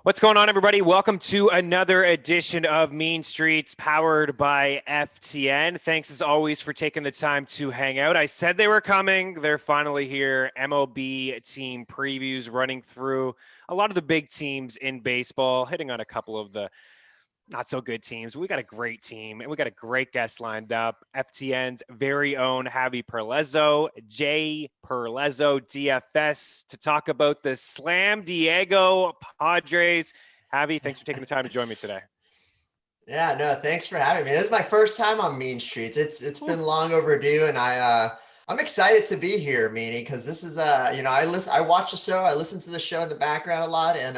What's going on, everybody? Welcome to another edition of Mean Streets powered by FTN. Thanks as always for taking the time to hang out. I said they were coming. They're finally here. MLB team previews running through a lot of the big teams in baseball, hitting on a couple of the not so good teams. We got a great team and we got a great guest lined up. FTN's very own Javier Prellezo, J Prellezo DFS, to talk about the San Diego Padres. Javi, thanks for taking the time to join me today. Yeah, no, thanks for having me. This is my first time on Mean Streets. It's been long overdue, and I'm excited to be here, Meanie, because this is I watch the show, I listen to the show in the background a lot, and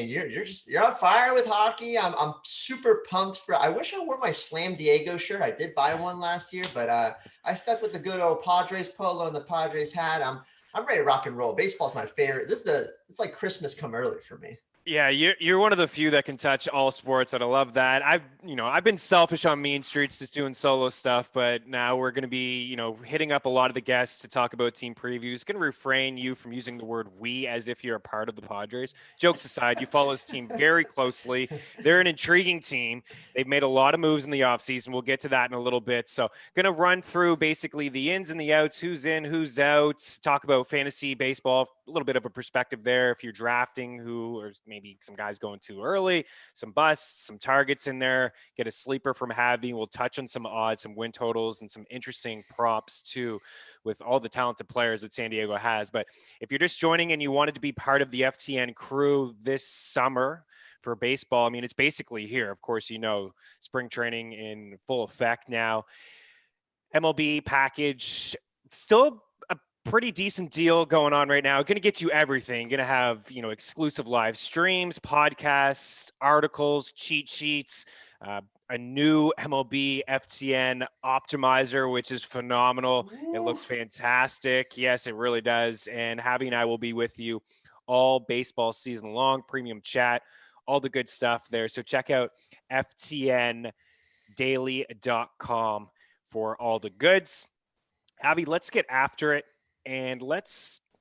you're on fire with hockey. I'm super pumped for. I wish I wore my Slam Diego shirt. I did buy one last year, but I stuck with the good old Padres polo and the Padres hat. I'm ready to rock and roll. Baseball's my favorite. It's like Christmas come early for me. Yeah, you're one of the few that can touch all sports, and I love that. I've been selfish on Mean Streets, just doing solo stuff, but now we're going to be, hitting up a lot of the guests to talk about team previews. Going to refrain you from using the word "we" as if you're a part of the Padres. Jokes aside, you follow this team very closely. They're an intriguing team. They've made a lot of moves in the offseason. We'll get to that in a little bit. So, going to run through basically the ins and the outs, who's in, who's out. Talk about fantasy baseball, a little bit of a perspective there. If you're drafting, or maybe some guys going too early, some busts, some targets in there, get a sleeper from Javi. We'll touch on some odds, some win totals, and some interesting props too with all the talented players that San Diego has. But if you're just joining and you wanted to be part of the FTN crew this summer for baseball, it's basically here. Of course, spring training in full effect now. MLB package, still pretty decent deal going on right now. Going to get you everything. Going to have, exclusive live streams, podcasts, articles, cheat sheets, a new MLB FTN optimizer, which is phenomenal. It looks fantastic. Yes, it really does. And Javi and I will be with you all baseball season long, premium chat, all the good stuff there. So check out ftndaily.com for all the goods. Javi, let's get after it. And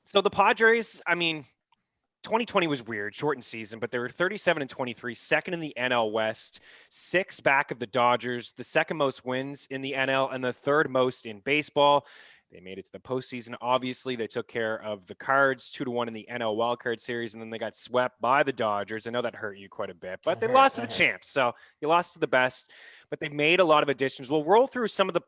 so the Padres, 2020 was weird, shortened season, but they were 37-23, second in the NL West, 6 back of the Dodgers, the second most wins in the NL and the third most in baseball. They made it to the postseason. Obviously, they took care of the Cards 2-1 in the NL wildcard series, and then they got swept by the Dodgers. I know that hurt you quite a bit, but they lost to the champs. So you lost to the best, but they made a lot of additions. We'll roll through some of the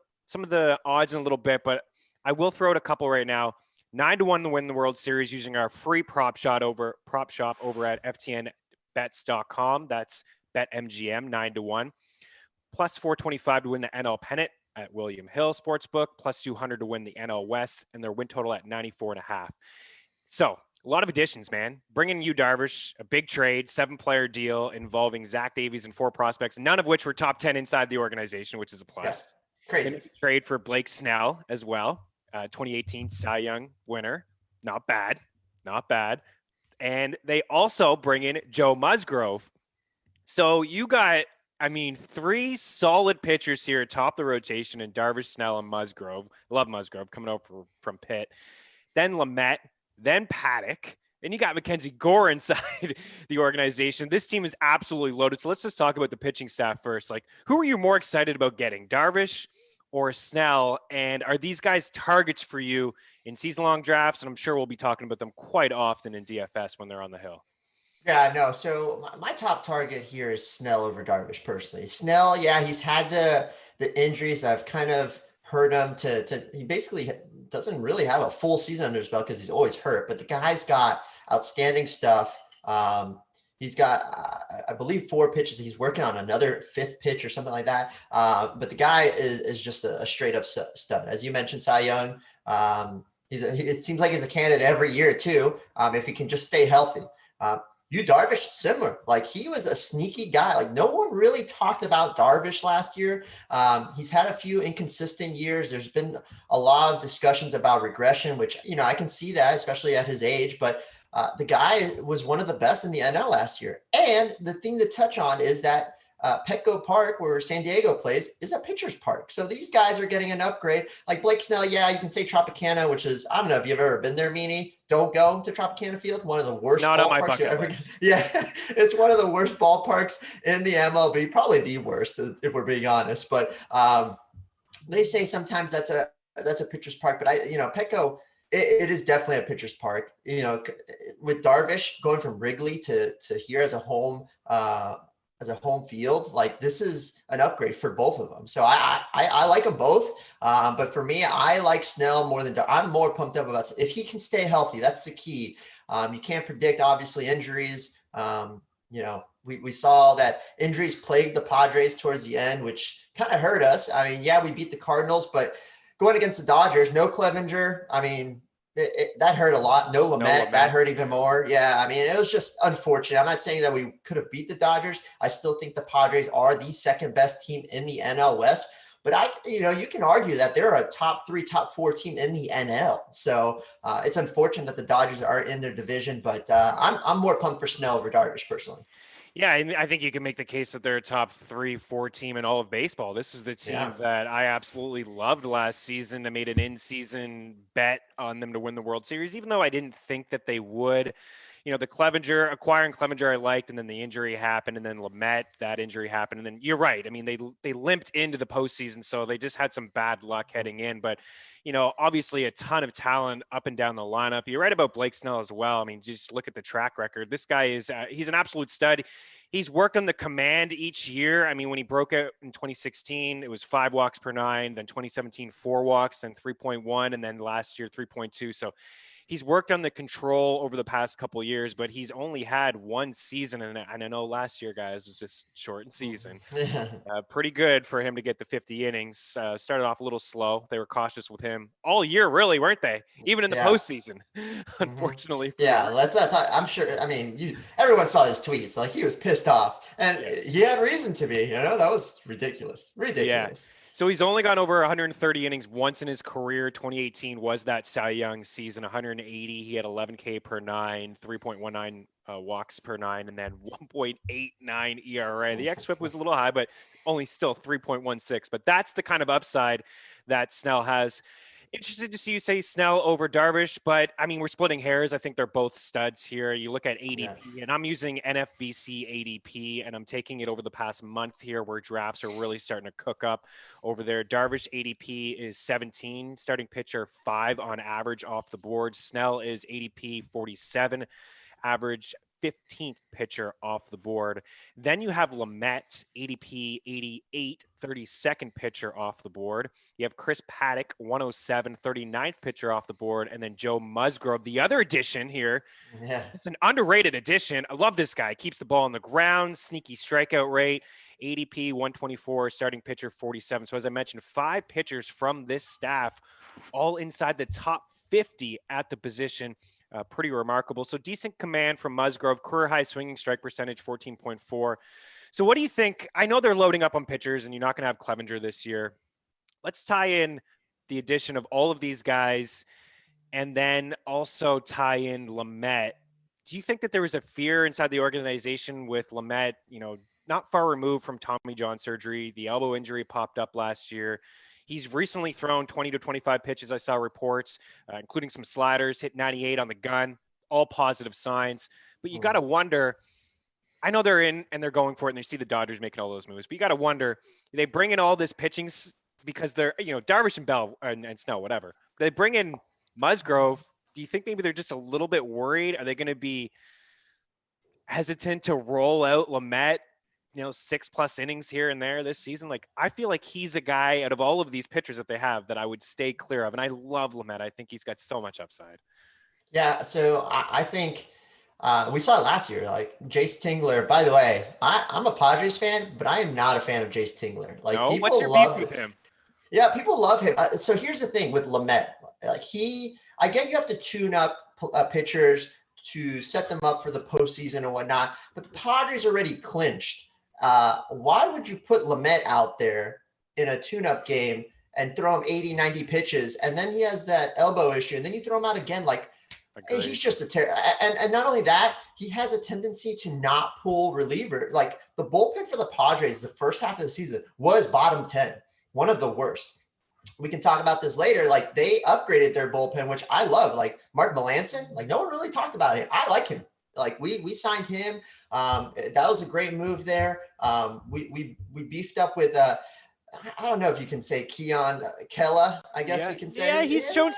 odds in a little bit, but I will throw out a couple right now. 9-1 to win the World Series using our free prop shop over at ftnbets.com. That's BetMGM 9-1. Plus 425 to win the NL pennant at William Hill Sportsbook. Plus 200 to win the NL West, and their win total at 94.5. So a lot of additions, man. Bringing Yu Darvish, a big trade, 7-player deal involving Zach Davies and 4 prospects, none of which were top 10 inside the organization, which is a plus. Yes. Crazy. Trade for Blake Snell as well. 2018 Cy Young winner. Not bad. And they also bring in Joe Musgrove. So you got, 3 solid pitchers here atop the rotation in Darvish, Snell, and Musgrove. Love Musgrove coming over from Pitt. Then Lamet, then Paddack. And you got Mackenzie Gore inside the organization. This team is absolutely loaded. So let's just talk about the pitching staff first. Who are you more excited about getting, Darvish or Snell? And are these guys targets for you in season-long drafts? And I'm sure we'll be talking about them quite often in DFS when they're on the hill. Yeah, no. So my top target here is Snell over Darvish personally. Snell, yeah, he's had the injuries. I've kind of heard him he basically doesn't really have a full season under his belt because he's always hurt, but the guy's got outstanding stuff. He's got, I believe, 4 pitches. He's working on another 5th pitch or something like that. But the guy is just a straight up stud. As you mentioned, Cy Young, it seems like he's a candidate every year too. If he can just stay healthy. Yu Darvish, similar. He was a sneaky guy. No one really talked about Darvish last year. He's had a few inconsistent years. There's been a lot of discussions about regression, which, I can see that, especially at his age. But the guy was one of the best in the NL last year. And the thing to touch on is that Petco Park, where San Diego plays, is a pitcher's park. So these guys are getting an upgrade. Like Blake Snell, yeah, you can say Tropicana, which is, I don't know if you've ever been there, Meaney. Don't go to Tropicana Field, one of the worst Not on my ballparks you bucket ever. list. Yeah, it's one of the worst ballparks in the MLB, probably the worst if we're being honest. But they say sometimes that's a pitcher's park, but Petco, it is definitely a pitcher's park. With Darvish going from Wrigley to here as a home field, like this is an upgrade for both of them. So I like them both. But for me, I like Snell more than I'm more pumped up about if he can stay healthy. That's the key. You can't predict obviously injuries. We saw that injuries plagued the Padres towards the end, which kind of hurt us. I mean, yeah, we beat the Cardinals, but going against the Dodgers, no Clevenger. I mean, that hurt a lot. No Lamet, that hurt even more. Yeah, I mean, it was just unfortunate. I'm not saying that we could have beat the Dodgers. I still think the Padres are the second best team in the NL West. But you can argue that they're a top 3, top 4 team in the NL. So it's unfortunate that the Dodgers are in their division. But I'm more pumped for Snell over Darvish personally. Yeah, I think you can make the case that they're a top 3, 4 team in all of baseball. This is the team that I absolutely loved last season. I made an in-season bet on them to win the World Series, even though I didn't think that they would. Acquiring Clevenger I liked, and then the injury happened, and then Lamet, that injury happened. And then you're right. I mean, they limped into the postseason, so they just had some bad luck heading in. But, obviously a ton of talent up and down the lineup. You're right about Blake Snell as well. I mean, just look at the track record. This guy is, he's an absolute stud. He's worked on the command each year. I mean, when he broke out in 2016, it was 5 walks per 9, then 2017, 4 walks, then 3.1, and then last year, 3.2. So he's worked on the control over the past couple of years, but he's only had one season. And I know last year, guys, was just shortened season. Pretty good for him to get the 50 innings. Started off a little slow. They were cautious with him all year, really, weren't they? Even in the postseason, unfortunately. Yeah, let's not talk. I'm sure. I mean, everyone saw his tweets. Like, he was pissed off, and he had reason to be. That was ridiculous. Ridiculous. Yeah. So he's only gone over 130 innings once in his career. 2018 was that Cy Young season, 180. He had 11K per 9, 3.19 walks per 9, and then 1.89 ERA. The xFIP was a little high, but only still 3.16. But that's the kind of upside that Snell has. Interested to see you say Snell over Darvish, but I mean, we're splitting hairs. I think they're both studs here. You look at ADP, and I'm using NFBC ADP, and I'm taking it over the past month here where drafts are really starting to cook up over there. Darvish ADP is 17, starting pitcher 5 on average off the board. Snell is ADP 47, average 15th pitcher off the board. Then you have Lamet, ADP 88, 32nd pitcher off the board. You have Chris Paddack, 107, 39th pitcher off the board. And then Joe Musgrove, the other addition here. Yeah. It's an underrated addition. I love this guy. Keeps the ball on the ground, sneaky strikeout rate, ADP 124, starting pitcher 47. So as I mentioned, 5 pitchers from this staff, all inside the top 50 at the position. Pretty remarkable. So decent command from Musgrove, career high swinging strike percentage, 14.4. So what do you think? I know they're loading up on pitchers and you're not going to have Clevenger this year. Let's tie in the addition of all of these guys and then also tie in Lamet. Do you think that there was a fear inside the organization with Lamet, not far removed from Tommy John surgery? The elbow injury popped up last year. He's recently thrown 20 to 25 pitches. I saw reports, including some sliders, hit 98 on the gun, all positive signs. But you got to wonder, I know they're in and they're going for it and they see the Dodgers making all those moves, but you got to wonder, they bring in all this pitching because they're, Darvish and Bell and Snell, whatever. They bring in Musgrove. Do you think maybe they're just a little bit worried? Are they going to be hesitant to roll out Lamet, 6+ innings here and there this season? Like, I feel like he's a guy out of all of these pitchers that they have that I would stay clear of. And I love Lamet. I think he's got so much upside. Yeah. So I think we saw it last year, like Jace Tingler. By the way, I'm a Padres fan, but I am not a fan of Jace Tingler. Like, no? People What's your love beef with him? Yeah, people love him. So here's the thing with Lamet. Like, I get you have to tune up pitchers to set them up for the postseason and whatnot, but the Padres already clinched. Why would you put Lamet out there in a tune-up game and throw him 80, 90 pitches, and then he has that elbow issue, and then you throw him out again? Like, Agreed. He's just and not only that, he has a tendency to not pull reliever. Like the bullpen for the Padres, the first half of the season was bottom 10, one of the worst. We can talk about this later. Like they upgraded their bullpen, which I love. Like Mark Melanson, like no one really talked about him. I like him. Like we signed him. That was a great move there. We beefed up with I don't know if you can say Keon Kella. I guess you can say. Yeah, he's shown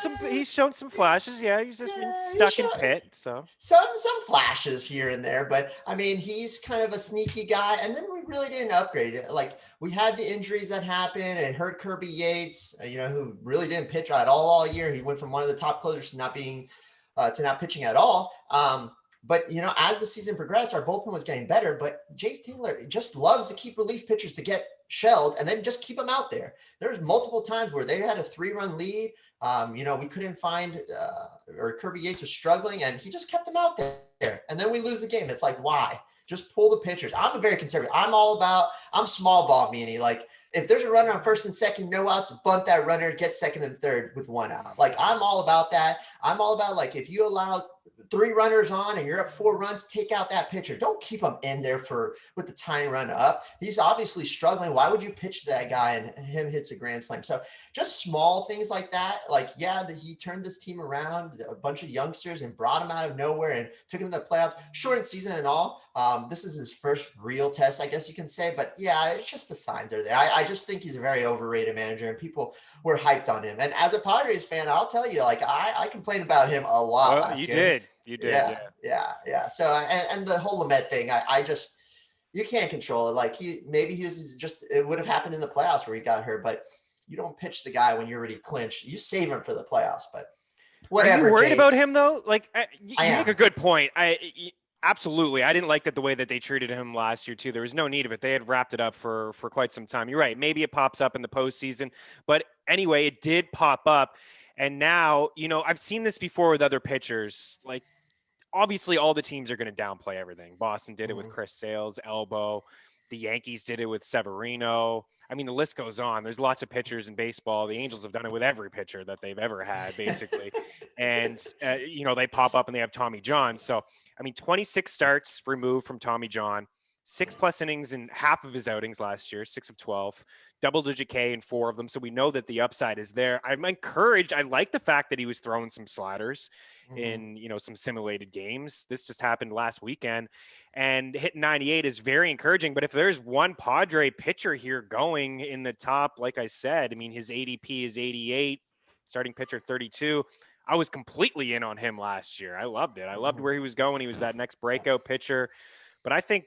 some flashes. Yeah, he's just been stuck in pit. So some flashes here and there, but I mean he's kind of a sneaky guy. And then we really didn't upgrade it. Like we had the injuries that happened and hurt Kirby Yates, who really didn't pitch at all year. He went from one of the top closers to not pitching at all. But, as the season progressed, our bullpen was getting better. But Jace Taylor just loves to keep relief pitchers to get shelled and then just keep them out there. There's multiple times where they had a 3-run lead. We couldn't find or Kirby Yates was struggling and he just kept them out there. And then we lose the game. It's like, why? Just pull the pitchers. I'm a very conservative. I'm small ball, Meaney. Like, if there's a runner on first and second, no outs, bunt that runner, get second and third with 1 out. Like, I'm all about that. I'm all about, like, if you allow 3 runners on and you're at 4 runs, take out that pitcher. Don't keep him in there with the tying run up. He's obviously struggling. Why would you pitch that guy and him hits a grand slam? So just small things like that. Like, he turned this team around, a bunch of youngsters, and brought him out of nowhere and took him to the playoffs. Short season and all. This is his first real test, I guess you can say. But yeah, it's just the signs are there. I just think he's a very overrated manager and people were hyped on him. And as a Padres fan, I'll tell you, like, I complained about him a lot last year. You did. Yeah. So, and the whole Lamet thing, I just, you can't control it. Like it would have happened in the playoffs where he got hurt, but you don't pitch the guy when you're already clinched. You save him for the playoffs, but whatever. Are you worried about him though? Like you am. make a good point. Absolutely. I didn't like the way that they treated him last year too. There was no need of it. They had wrapped it up for quite some time. You're right. Maybe it pops up in the postseason, but anyway, it did pop up. And now, I've seen this before with other pitchers. Like, obviously, all the teams are going to downplay everything. Boston did it with Chris Sale's elbow. The Yankees did it with Severino. I mean, the list goes on. There's lots of pitchers in baseball. The Angels have done it with every pitcher that they've ever had, basically. And, they pop up and they have Tommy John. So, 26 starts removed from Tommy John. 6+ innings in half of his outings last year, 6 of 12, double-digit K in 4 of them. So we know that the upside is there. I'm encouraged. I like the fact that he was throwing some sliders in, some simulated games. This just happened last weekend, and hitting 98 is very encouraging. But if there's one Padre pitcher here going in the top, like I said, his ADP is 88, starting pitcher 32. I was completely in on him last year. I loved it. I loved where he was going. He was that next breakout pitcher. But I think,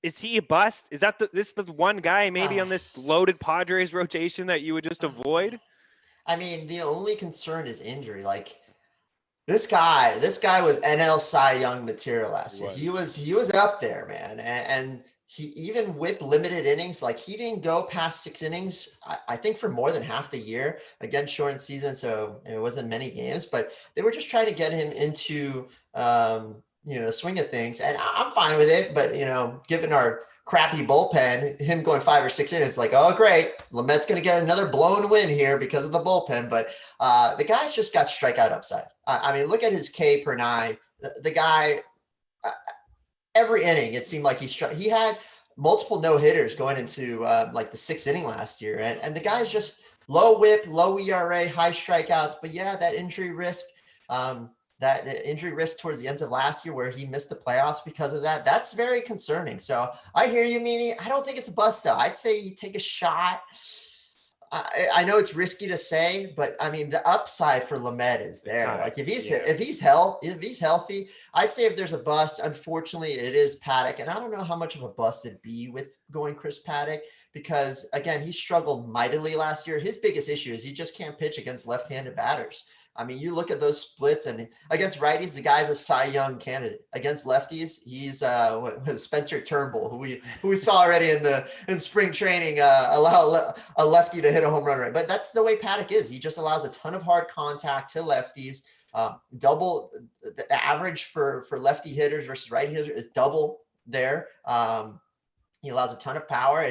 is he a bust? Is that the one guy maybe on this loaded Padres rotation that you would just avoid? The only concern is injury. Like this guy was NL Cy Young material last year. He was up there, man. And he, even with limited innings, like he didn't go past 6 innings, I think for more than half the year. Again, shortened season, so it wasn't many games, but they were just trying to get him into swing of things. And I'm fine with it, but given our crappy bullpen, him going 5 or 6 innings, like, oh, great. Lamet's going to get another blown win here because of the bullpen. But the guy's just got strikeout upside. Look at his K per 9. The guy, every inning, it seemed like he had multiple no-hitters going into the 6th inning last year. And the guy's just low whip, low ERA, high strikeouts. But yeah, that injury risk, towards the end of last year where he missed the playoffs because of that, that's very concerning. So I hear you, Meaney. I don't think it's a bust though. I'd say you take a shot. I know it's risky to say, but the upside for Lamet is there. Like if he's healthy, I'd say if there's a bust, unfortunately it is Paddack. And I don't know how much of a bust it'd be with going Chris Paddack, because again, he struggled mightily last year. His biggest issue is he just can't pitch against left-handed batters. You look at those splits, and against righties, the guy's a Cy Young candidate. Against lefties, he's Spencer Turnbull, who we saw already in spring training, allow a lefty to hit a home run rate. But that's the way Paddack is. He just allows a ton of hard contact to lefties. Double the average for lefty hitters versus righty hitters is double there. He allows a ton of power.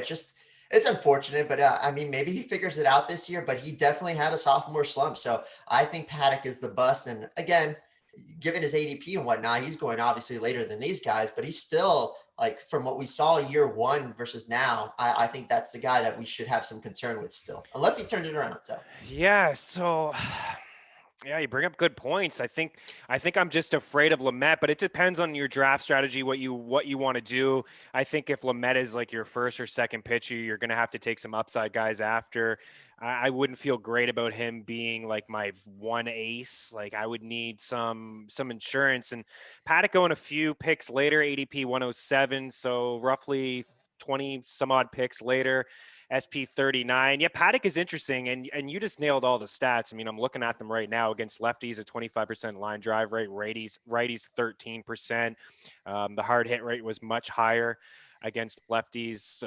It's unfortunate, but maybe he figures it out this year, but he definitely had a sophomore slump. So I think Paddack is the bust. And again, given his ADP and whatnot, he's going obviously later than these guys, but he's still like from what we saw year one versus now, I think that's the guy that we should have some concern with still, unless he turned it around. So Yeah. So yeah, you bring up good points. I think I'm just afraid of Lamet, but it depends on your draft strategy, what you want to do. I think if Lamet is like your first or second pitcher, you're going to have to take some upside guys after. I wouldn't feel great about him being like my one ace. Like I would need some insurance. And Paddack going a few picks later, ADP 107, so roughly 20 some odd picks later. SP 39. Yeah, Paddack is interesting, and you just nailed all the stats. I mean, I'm looking at them right now against lefties, a 25% line drive rate, righties 13%. The hard hit rate was much higher against lefties.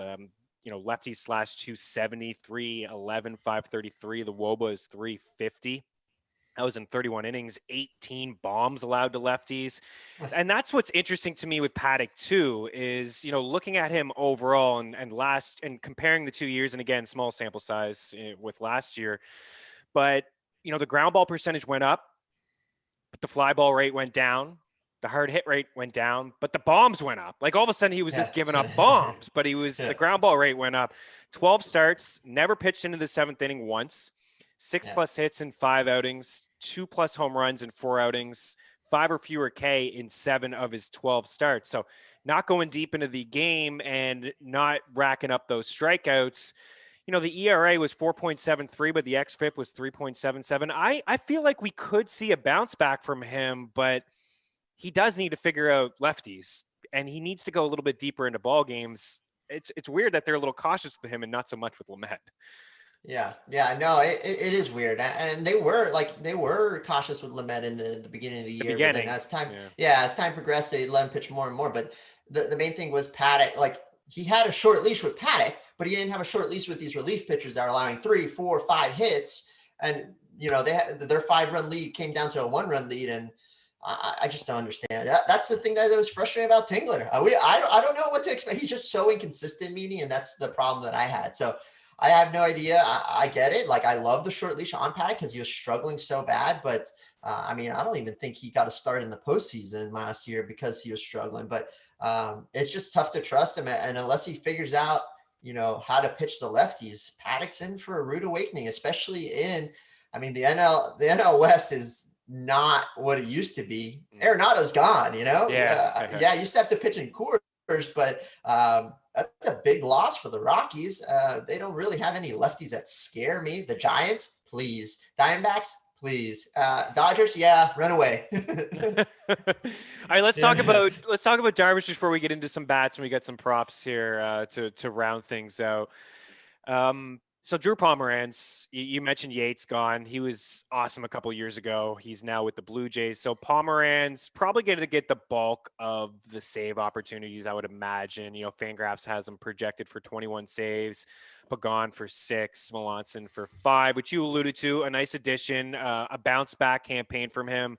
Lefties slash 270, 311, 533. The WOBA is 350. That was in 31 innings, 18 bombs allowed to lefties. And that's what's interesting to me with Paddack too, is, looking at him overall and comparing the 2 years, and again, small sample size with last year, but the ground ball percentage went up, but the fly ball rate went down. The hard hit rate went down, but the bombs went up. Like all of a sudden he was just giving up bombs, but the ground ball rate went up. 12 starts, never pitched into the seventh inning once. 6+ hits in 5 outings, 2+ home runs in 4 outings, 5 or fewer K in 7 of his 12 starts. So not going deep into the game and not racking up those strikeouts. The ERA was 4.73, but the xFIP was 3.77. I feel like we could see a bounce back from him, but he does need to figure out lefties, and he needs to go a little bit deeper into ball games. It's weird that they're a little cautious with him and not so much with Lamet. Yeah. No, it is weird. And they were cautious with Lamet in the beginning of the year. But then as time progressed, they let him pitch more and more. But the main thing was Paddack. Like he had a short leash with Paddack, but he didn't have a short leash with these relief pitchers that are allowing 3, 4, 5 hits. And, they had their 5-run lead came down to a 1-run lead. And I just don't understand. That's the thing that was frustrating about Tingler. I don't know what to expect. He's just so inconsistent, and that's the problem that I had. So I have no idea. I get it. Like I love the short leash on Paddack because he was struggling so bad. But I don't even think he got a start in the postseason last year because he was struggling. But it's just tough to trust him. And unless he figures out, how to pitch the lefties, Paddack's in for a rude awakening, especially the NL West is not what it used to be. Arenado's gone, Yeah, used to have to pitch in Coors, but that's a big loss for the Rockies. They don't really have any lefties that scare me. The Giants, please. Diamondbacks, please. Dodgers, run away. All right, let's talk about Darvish before we get into some bats, and we got some props here to round things out. So Drew Pomeranz, you mentioned Yates gone. He was awesome a couple of years ago. He's now with the Blue Jays. So Pomeranz probably going to get the bulk of the save opportunities, I would imagine. Fangraphs has him projected for 21 saves, Pagan for 6, Melanson for 5, which you alluded to. A nice addition, a bounce back campaign from him.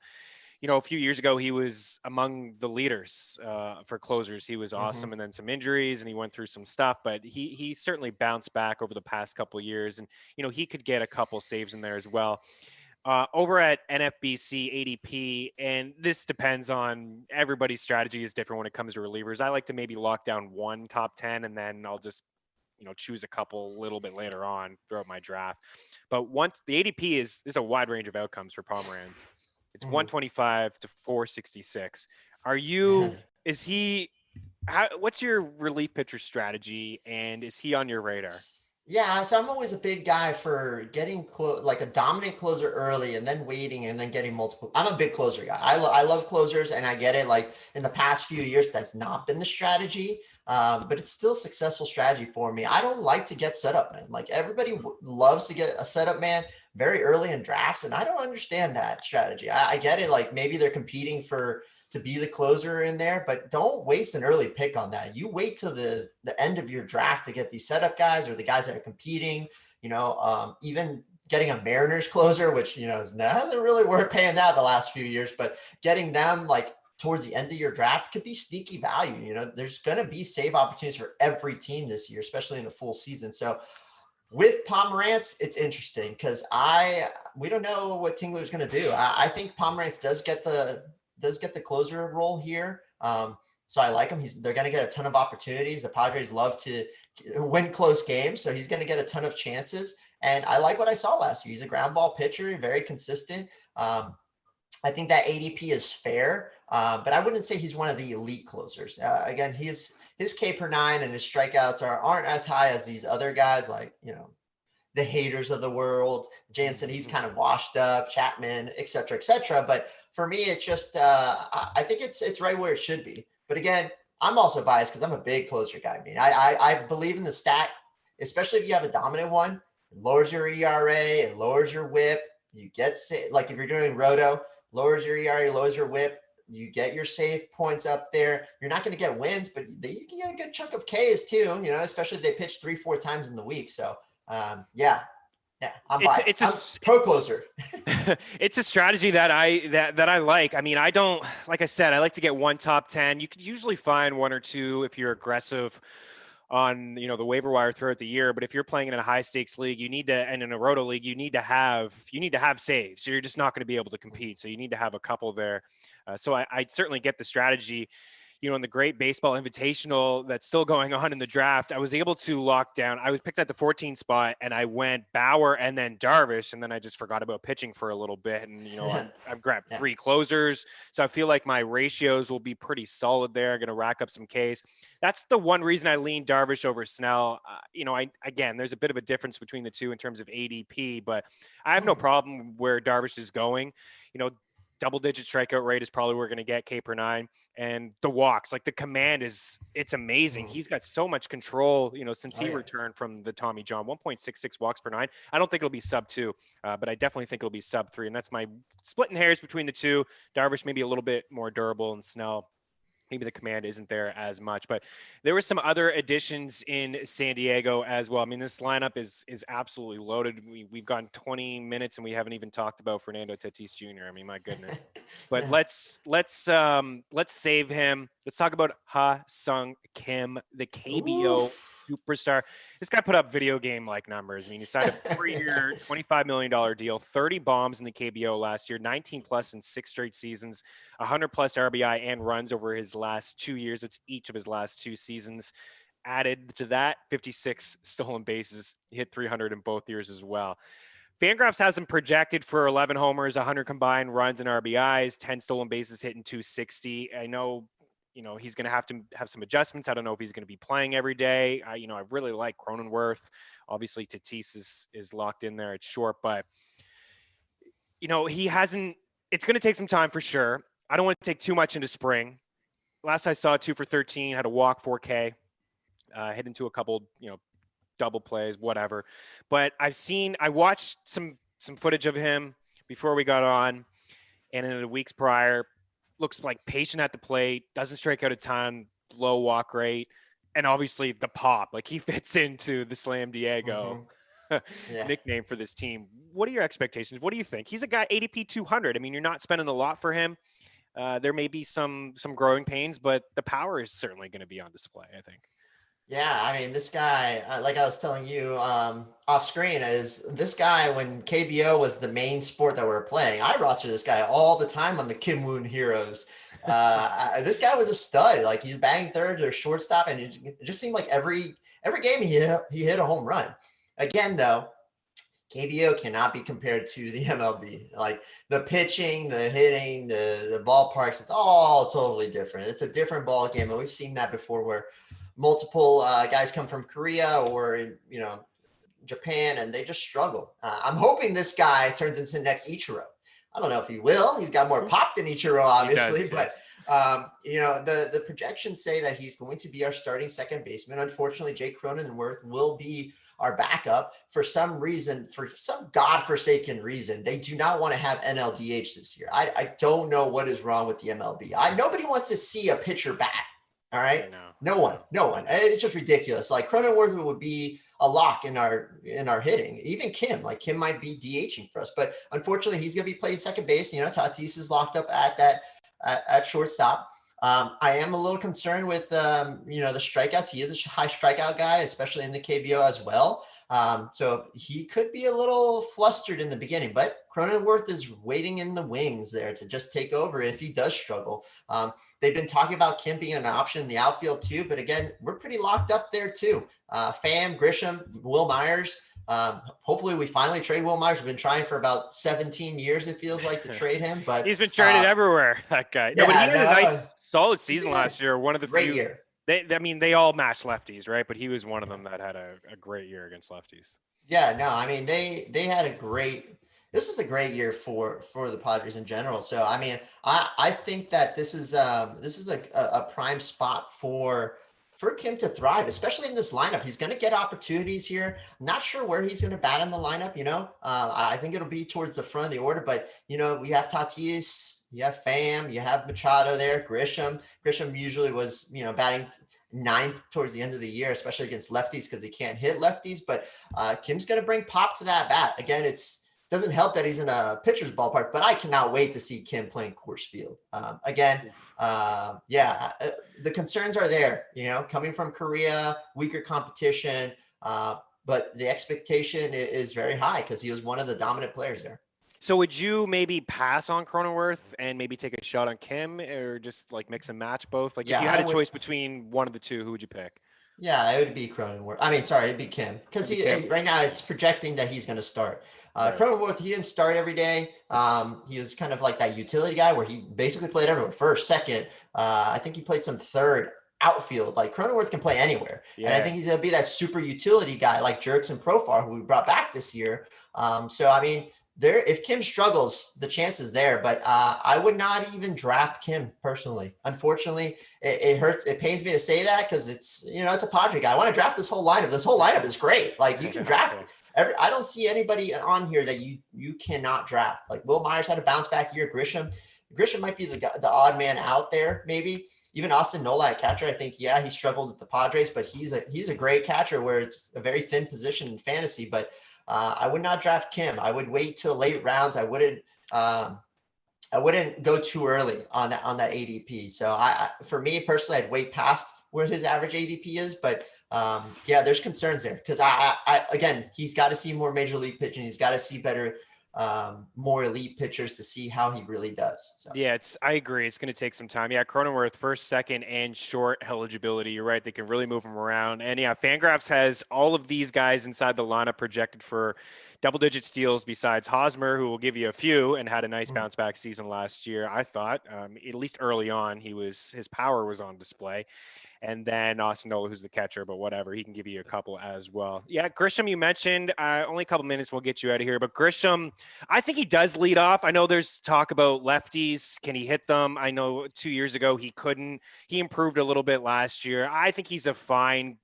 A few years ago, he was among the leaders for closers. He was awesome, and then some injuries, and he went through some stuff. But he certainly bounced back over the past couple of years, and he could get a couple saves in there as well. Over at NFBC ADP, and this depends on everybody's strategy is different when it comes to relievers. I like to maybe lock down one top 10, and then I'll just choose a couple a little bit later on throughout my draft. But once the ADP is a wide range of outcomes for Pomeranz. It's 125 to 466. What's your relief pitcher strategy, and is he on your radar? Yeah, so I'm always a big guy for getting like a dominant closer early and then waiting and then getting multiple. I'm a big closer guy. I love closers, and I get it. Like in the past few years, that's not been the strategy, but it's still a successful strategy for me. I don't like to get setup man. Like everybody loves to get a setup man very early in drafts, and I don't understand that strategy. I get it. Like maybe they're competing to be the closer in there, but don't waste an early pick on that. You wait till the end of your draft to get these setup guys or the guys that are competing, even getting a Mariners closer, which, hasn't really worth paying that the last few years, but getting them like towards the end of your draft could be sneaky value. There's going to be save opportunities for every team this year, especially in a full season. So With Pomeranz, it's interesting because we don't know what Tingler's going to do. I think Pomeranz does get the closer role here. So I like him. They're going to get a ton of opportunities. The Padres love to win close games, so he's going to get a ton of chances. And I like what I saw last year. He's a ground ball pitcher, very consistent. I think that ADP is fair, but I wouldn't say he's one of the elite closers. Again, his K per nine and his strikeouts aren't as high as these other guys, like, the haters of the world. Jansen, he's kind of washed up, Chapman, et cetera. But for me, it's just, I think it's right where it should be. But again, I'm also biased because I'm a big closer guy. I mean, I believe in the stat, especially if you have a dominant one. It lowers your ERA, it lowers your WHIP. You get, like if you're doing roto, lowers your ERA, lowers your WHIP. You get your save points up there. You're not going to get wins, but you can get a good chunk of Ks too, especially if they pitch 3-4 times in the week. So, yeah, I'm biased. I'm pro closer. It's a strategy that I like. I mean, like I said, I like to get one top 10. You could usually find one or two if you're aggressive on, the waiver wire throughout the year. But if you're playing in a high stakes league, and in a roto league, you need to have saves. So you're just not going to be able to compete. So you need to have a couple there. So I certainly get the strategy. In the Great Baseball Invitational that's still going on in the draft, I was able to lock down. I was picked at the 14 spot, and I went Bauer and then Darvish, and then I just forgot about pitching for a little bit. And I've grabbed 3 closers, so I feel like my ratios will be pretty solid there. I'm going to rack up some Ks. That's the one reason I lean Darvish over Snell. Again, there's a bit of a difference between the two in terms of ADP, but I have no problem where Darvish is going. Double-digit strikeout rate is probably where we're going to get K per 9, and the walks, like the command it's amazing. He's got so much control, since he returned from the Tommy John. 1.66 walks per 9. I don't think it'll be sub 2, but I definitely think it'll be sub 3, and that's my splitting hairs between the two. Darvish maybe a little bit more durable, and Snell, maybe the command isn't there as much. But there were some other additions in San Diego as well. I mean, this lineup is absolutely loaded. We've gone 20 minutes and we haven't even talked about Fernando Tatis Jr. I mean, my goodness. But let's save him. Let's talk about Ha-seong Kim, the KBO superstar. This guy put up video game like numbers. I mean, he signed a 3-year, $25 million deal, 30 bombs in the KBO last year, 19 plus in 6 straight seasons, 100 plus RBI and runs over his last 2 years. It's each of his last 2 seasons. Added to that, 56 stolen bases, hit 300 in both years as well. Fangraphs has him projected for 11 homers, 100 combined runs and RBIs, 10 stolen bases, hitting 260. I know, he's going to have some adjustments. I don't know if he's going to be playing every day. I really like Cronenworth. Obviously, Tatis is locked in there at short, but he hasn't. It's going to take some time for sure. I don't want to take too much into spring. Last I saw, 2 for 13, had a walk, 4K, hit into a couple, double plays, whatever. But I watched some footage of him before we got on, and in the weeks prior. Looks like patient at the plate, doesn't strike out a ton, low walk rate, and obviously the pop. Like he fits into the Slam Diego nickname for this team. What are your expectations? What do you think? He's a guy ADP 200. I mean, you're not spending a lot for him. There may be some growing pains, but the power is certainly going to be on display, I think. Yeah, I mean, this guy, like I was telling you off screen, is this guy, when KBO was the main sport that we were playing, I rostered this guy all the time on the Kim Woon Heroes. This guy was a stud. Like, he's banging thirds or shortstop, and it just seemed like every game he hit a home run. Again, though, KBO cannot be compared to the MLB. Like, the pitching, the hitting, the ballparks, it's all totally different. It's a different ball game, and we've seen that before where multiple guys come from Korea or, Japan, and they just struggle. I'm hoping this guy turns into the next Ichiro. I don't know if he will. He's got more pop than Ichiro, obviously, but the projections say that he's going to be our starting second baseman. Unfortunately, Jake Cronenworth will be our backup. For some reason, for some godforsaken reason, they do not want to have NLDH this year. I don't know what is wrong with the MLB. Nobody wants to see a pitcher bat. All right. No one. It's just ridiculous. Like, Cronenworth would be a lock in our hitting. Even Kim might be DHing for us, but unfortunately he's going to be playing second base. Tatis is locked up at shortstop. I am a little concerned with, the strikeouts. He is a high strikeout guy, especially in the KBO as well. So he could be a little flustered in the beginning, but Cronenworth is waiting in the wings there to just take over if he does struggle. They've been talking about Kim being an option in the outfield too, but again, we're pretty locked up there too. Pham, Grisham, Will Myers. Hopefully we finally trade Will Myers. We've been trying for about 17 years, it feels like, to trade him, but he's been traded everywhere, that guy. No, but he had a nice, solid season last year. One of the great few year. They all matched lefties, right? But he was one of them that had a great year against lefties. Yeah, no, I mean, they had this was a great year for the Padres in general. So, I mean, I think that this is a prime spot for Kim to thrive, especially in this lineup. He's going to get opportunities here. I'm not sure where he's going to bat in the lineup. I think it'll be towards the front of the order, but we have Tatis, you have Pham, you have Machado there, Grisham usually was, batting ninth towards the end of the year, especially against lefties because he can't hit lefties, but Kim's going to bring pop to that bat. Again, doesn't help that he's in a pitcher's ballpark, but I cannot wait to see Kim playing Coors Field. The concerns are there, coming from Korea, weaker competition, but the expectation is very high because he was one of the dominant players there. So would you maybe pass on Cronenworth and maybe take a shot on Kim, or just like mix and match both? Like if you had a choice between one of the two, who would you pick? Yeah, it would be Cronenworth. I mean, sorry, it'd be Kim because right now it's projecting that he's going to start. Right. Cronenworth, he didn't start every day. He was kind of like that utility guy where he basically played everywhere. First, second, I think he played some third, outfield. Like Cronenworth can play anywhere. Yeah. And I think he's going to be that super utility guy like Jurickson Profar, who we brought back this year. So, I mean, if Kim struggles, the chance is there, but I would not even draft Kim personally. Unfortunately, it hurts. It pains me to say that because it's a Padre guy. I want to draft this whole lineup. This whole lineup is great. Like you can draft I don't see anybody on here that you cannot draft. Like Will Myers had a bounce back year. Grisham might be the odd man out there. Maybe even Austin Nola at catcher. I think, he struggled with the Padres, but he's a great catcher where it's a very thin position in fantasy, but I would not draft Kim. I would wait till late rounds. I wouldn't go too early on that ADP. So for me personally, I'd wait past where his average ADP is. But there's concerns there because again, he's got to see more major league pitching. He's got to see better, more elite pitchers to see how he really does. So. Yeah, I agree. It's going to take some time. Yeah, Cronenworth, first, second, and short eligibility. You're right. They can really move him around. And yeah, Fangraphs has all of these guys inside the lineup projected for double-digit steals besides Hosmer, who will give you a few and had a nice bounce-back season last year. I thought, at least early on, his power was on display. And then Austin Nola, who's the catcher, but whatever, he can give you a couple as well. Yeah, Grisham, you mentioned, only a couple minutes, we'll get you out of here. But Grisham, I think he does lead off. I know there's talk about lefties. Can he hit them? I know 2 years ago he couldn't. He improved a little bit last year. I think he's a fine,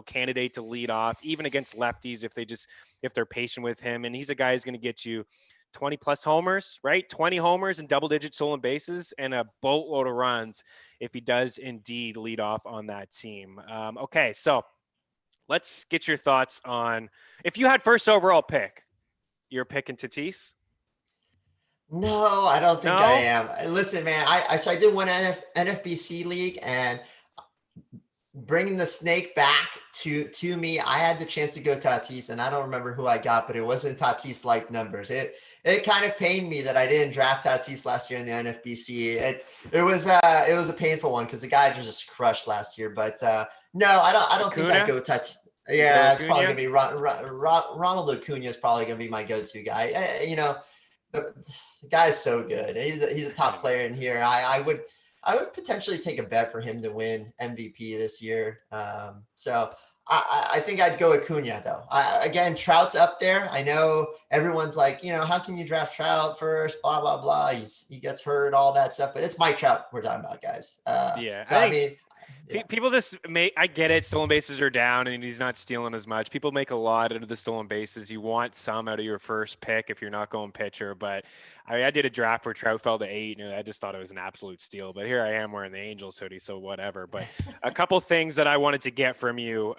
candidate to lead off, even against lefties if they're patient with him. And he's a guy who's going to get you 20 plus homers, right? 20 homers and double digit stolen bases and a boatload of runs if he does indeed lead off on that team. Okay, so let's get your thoughts on if you had first overall pick, you're picking Tatis? No, I don't think I am. Listen, man, so I did one NFBC league and bringing the snake back to me, I had the chance to go Tatis, and I don't remember who I got, but it wasn't Tatis-like numbers. It kind of pained me that I didn't draft Tatis last year in the NFBC. It was a painful one because the guy just crushed last year. But no, I don't think I'd go Tatis. Yeah, it's probably gonna be Ronald Acuna is probably gonna be my go-to guy. The guy's so good. He's a top player in here. I would potentially take a bet for him to win MVP this year. So I think I'd go Acuna though. Again, Trout's up there. I know everyone's like, how can you draft Trout first? Blah, blah, blah. He gets hurt, all that stuff, but it's Mike Trout we're talking about, guys. People I get it. Stolen bases are down and he's not stealing as much. People make a lot out of the stolen bases. You want some out of your first pick if you're not going pitcher. But I did a draft where Trout fell to 8 and I just thought it was an absolute steal. But here I am wearing the Angels hoodie, so whatever. But a couple things that I wanted to get from you.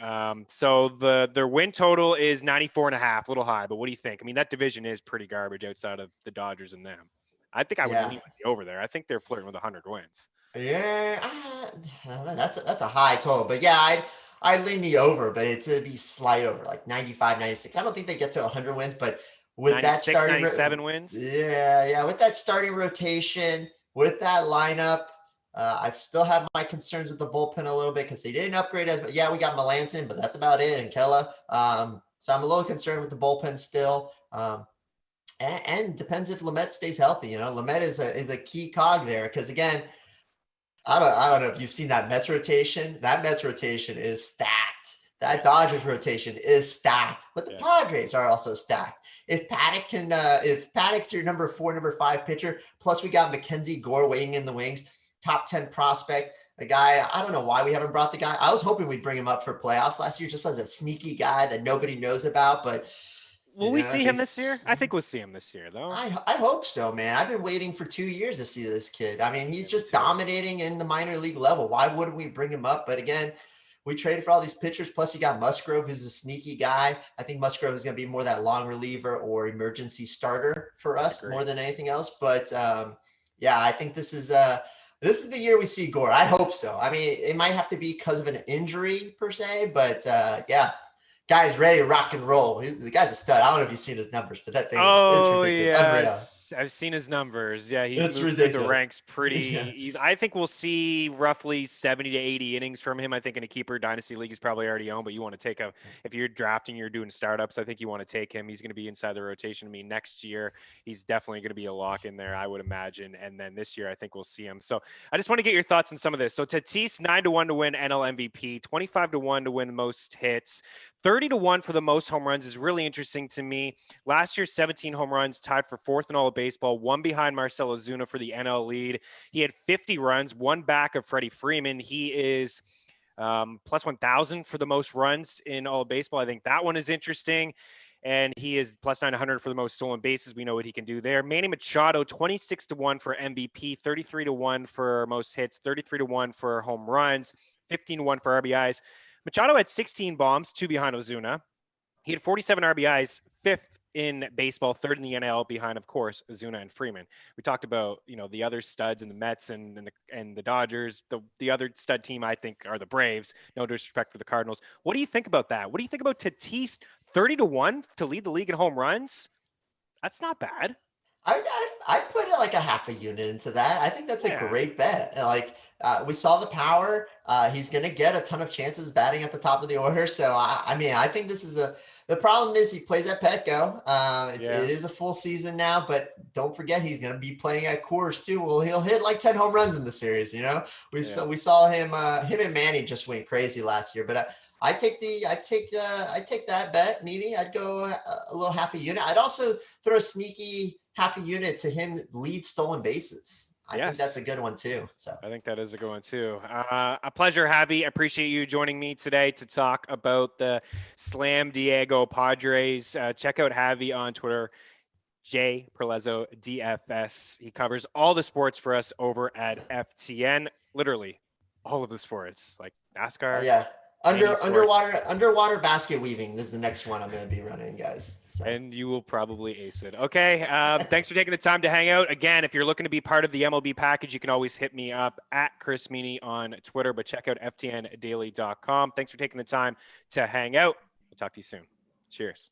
So their win total is 94.5, a little high. But what do you think? I mean, that division is pretty garbage outside of the Dodgers and them. I think I would Yeah. lean with the over there. I think they're flirting with 100 wins. Yeah, that's a high total, but yeah, I lean the over, but it'd be slight over, like 95, 96. I don't think they get to 100 wins, but with that 96, starting, 97 wins. yeah, with that starting rotation, with that lineup, I still have my concerns with the bullpen a little bit because they didn't upgrade as, but yeah, we got Melanson, but that's about it, and Kella. So I'm a little concerned with the bullpen still. And depends if Lamet stays healthy. Lamet is a key cog there because again. I don't know if you've seen that Mets rotation. That Mets rotation is stacked. That Dodgers rotation is stacked, but the Padres are also stacked. If Paddack's your number 4, number 5 pitcher, plus we got Mackenzie Gore waiting in the wings, top 10 prospect, a guy. I don't know why we haven't brought the guy. I was hoping we'd bring him up for playoffs last year, just as a sneaky guy that nobody knows about, but. Will we see him this year? I think we'll see him this year, though. I hope so, man. I've been waiting for 2 years to see this kid. I mean, he's just dominating in the minor league level. Why wouldn't we bring him up? But again, we traded for all these pitchers. Plus, you got Musgrove, who's a sneaky guy. I think Musgrove is going to be more that long reliever or emergency starter for us more than anything else. But yeah, I think this is the year we see Gore. I hope so. I mean, it might have to be because of an injury per se, but yeah. Guy's ready to rock and roll. The guy's a stud. I don't know if you've seen his numbers, but that thing it's ridiculous. Yeah, I've seen his numbers. Yeah, he's moved through the ranks pretty. Yeah. I think we'll see roughly 70 to 80 innings from him. I think in a keeper dynasty league, he's probably already owned, but you want to take if you're drafting, you're doing startups, I think you want to take him. He's going to be inside the rotation. I mean, next year, he's definitely going to be a lock in there, I would imagine. And then this year, I think we'll see him. So I just want to get your thoughts on some of this. So Tatis, 9-1 to win NL MVP, 25-1 to win most hits. 30-1 for the most home runs is really interesting to me. Last year, 17 home runs, tied for 4th in all of baseball, one behind Marcell Ozuna for the NL lead. He had 50 runs, one back of Freddie Freeman. He is plus 1,000 for the most runs in all of baseball. I think that one is interesting. And he is plus 900 for the most stolen bases. We know what he can do there. Manny Machado, 26-1 for MVP, 33-1 for most hits, 33-1 for home runs, 15-1 for RBIs. Machado had 16 bombs, 2 behind Ozuna. He had 47 RBIs, 5th in baseball, 3rd in the NL, behind, of course, Ozuna and Freeman. We talked about, the other studs in the Mets and the Dodgers. The other stud team, I think, are the Braves. No disrespect for the Cardinals. What do you think about that? What do you think about Tatis 30-1 to lead the league in home runs? That's not bad. I put like a half a unit into that. I think that's a great bet. Like we saw the power. He's going to get a ton of chances batting at the top of the order. So I think this is the problem is he plays at Petco. It is a full season now, but don't forget he's going to be playing at Coors too. Well, he'll hit like 10 home runs in the series. We saw him and Manny just went crazy last year, but I take that bet, Meaney. I'd go a little half a unit. I'd also throw a sneaky half a unit to him lead stolen bases. I think that's a good one too. So I think that is a good one too. A pleasure, Javi. I appreciate you joining me today to talk about the San Diego Padres. Check out Javi on Twitter, Javier Prellezo DFS. He covers all the sports for us over at FTN. Literally all of the sports, like NASCAR. Yeah. Underwater basket weaving. This is the next one I'm going to be running, guys. So. And you will probably ace it. Okay. Thanks for taking the time to hang out. Again, if you're looking to be part of the MLB package, you can always hit me up at Chris Meaney on Twitter, but check out ftndaily.com. Thanks for taking the time to hang out. We'll talk to you soon. Cheers.